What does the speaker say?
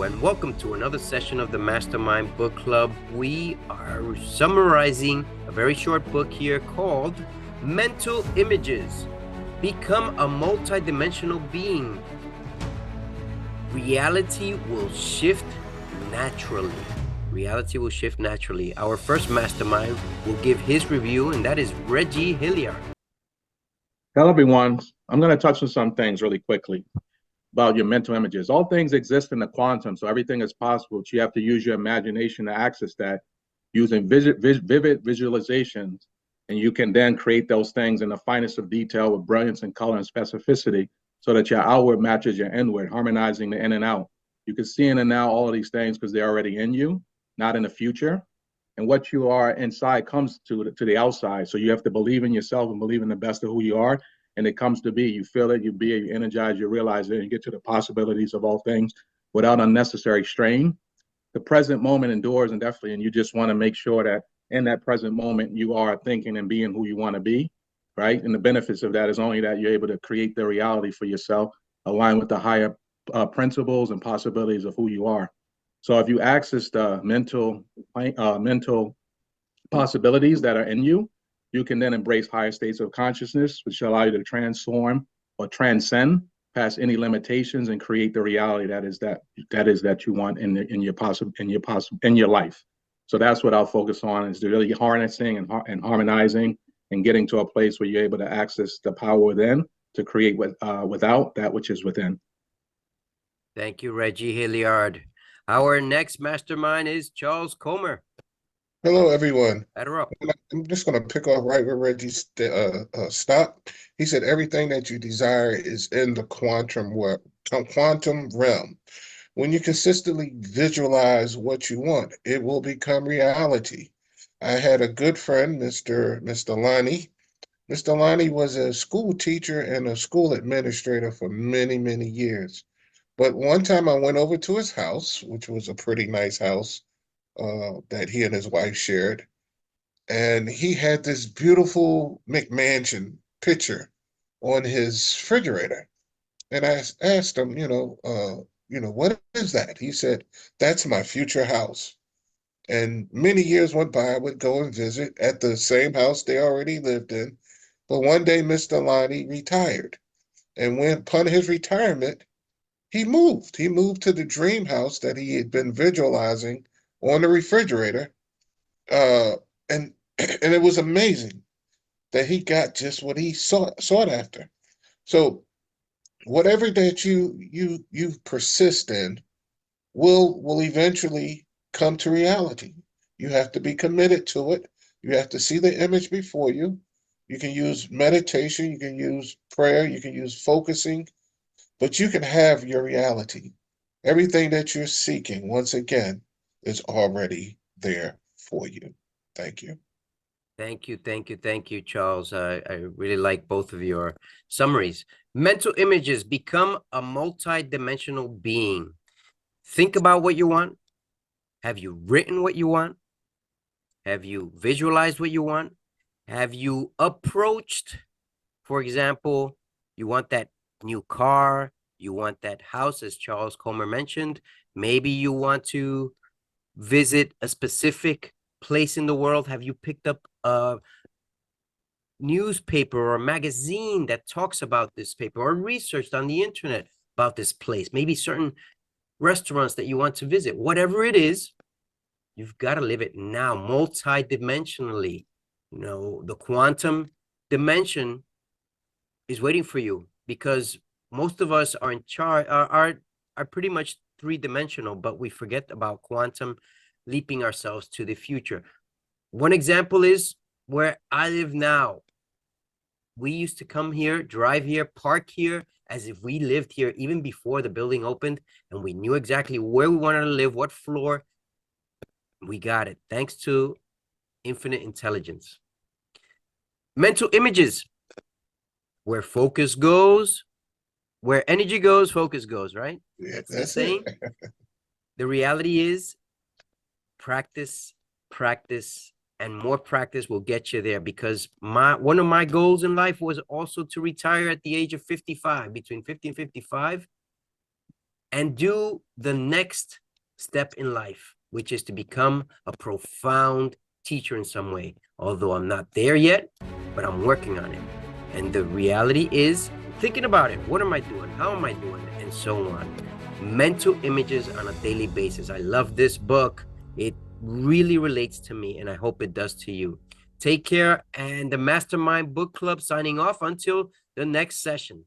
and welcome to another session of the Mastermind Book Club. We are summarizing a very short book here called Mental Images. Become a multidimensional being. Reality will shift naturally. Reality will shift naturally. Our first mastermind will give his review, and that is Reggie Hilliard. Hello, everyone. I'm going to touch on some things really quickly about your mental images. All things exist in the quantum, so everything is possible. But you have to use your imagination to access that using vivid visualizations, and you can then create those things in the finest of detail with brilliance and color and specificity so that your outward matches your inward, harmonizing the in and out. You can see in and out all of these things because they're already in you, not in the future. And what you are inside comes to the outside. So you have to believe in yourself and believe in the best of who you are. And it comes to be. You feel it, you be it, you energize, you realize it, and you get to the possibilities of all things without unnecessary strain. The present moment endures indefinitely, and you just want to make sure that in that present moment you are thinking and being who you want to be, right? And the benefits of that is only that you're able to create the reality for yourself, align with the higher principles and possibilities of who you are. So if you access the mental possibilities that are in you, you can then embrace higher states of consciousness, which allow you to transform or transcend past any limitations and create the reality that you want in your life. So that's what I'll focus on, is really harnessing and harmonizing and getting to a place where you're able to access the power within to create without that which is within. Thank you, Reggie Hilliard. Our next mastermind is Charles Comer. Hello, everyone. Up. I'm just going to pick off right where Reggie stopped. He said everything that you desire is in the quantum realm. When you consistently visualize what you want, it will become reality. I had a good friend, Mr. Lonnie. Mr. Lonnie was a school teacher and a school administrator for many, many years. But one time I went over to his house, which was a pretty nice house that he and his wife shared. And he had this beautiful McMansion picture on his refrigerator. And I asked him, what is that? He said, that's my future house. And many years went by, I would go and visit at the same house they already lived in. But one day, Mr. Lonnie retired. And upon his retirement, he moved. He moved to the dream house that he had been visualizing on the refrigerator, and and it was amazing that he got just what he sought after. So whatever that you persist in will eventually come to reality. You have to be committed to it. You have to see the image before you. You can use meditation, you can use prayer, you can use focusing, but you can have your reality. Everything that you're seeking, once again, is already there for you. Thank you. Thank you, Charles. I really like both of your summaries. Mental images. Become a multi-dimensional being. Think about what you want. Have you written what you want? Have you visualized what you want? Have you approached, for example, you want that new car, you want that house, as Charles Comer mentioned. Maybe you want to visit a specific place in the world. Have you picked up a newspaper or a magazine that talks about this paper, or researched on the internet about this place? Maybe certain restaurants that you want to visit. Whatever it is, you've got to live it now, multi-dimensionally. The quantum dimension is waiting for you, because most of us are in charge, are pretty much three-dimensional, but we forget about quantum, leaping ourselves to the future. One example is where I live now. We used to come here, drive here, park here, as if we lived here even before the building opened, and we knew exactly where we wanted to live, what floor. We got it, thanks to infinite intelligence. Mental images. Where focus goes, where energy goes, focus goes, right? Yeah, That's the saying. The reality is practice, and more practice will get you there, because one of my goals in life was also to retire at the age of 55, between 50 and 55. and do the next step in life, which is to become a profound teacher in some way. Although I'm not there yet, but I'm working on it. And the reality is thinking about it. What am I doing? How am I doing it? And so on. Mental images on a daily basis. I love this book. It really relates to me, and I hope it does to you. Take care, and the Mastermind Book Club signing off until the next session.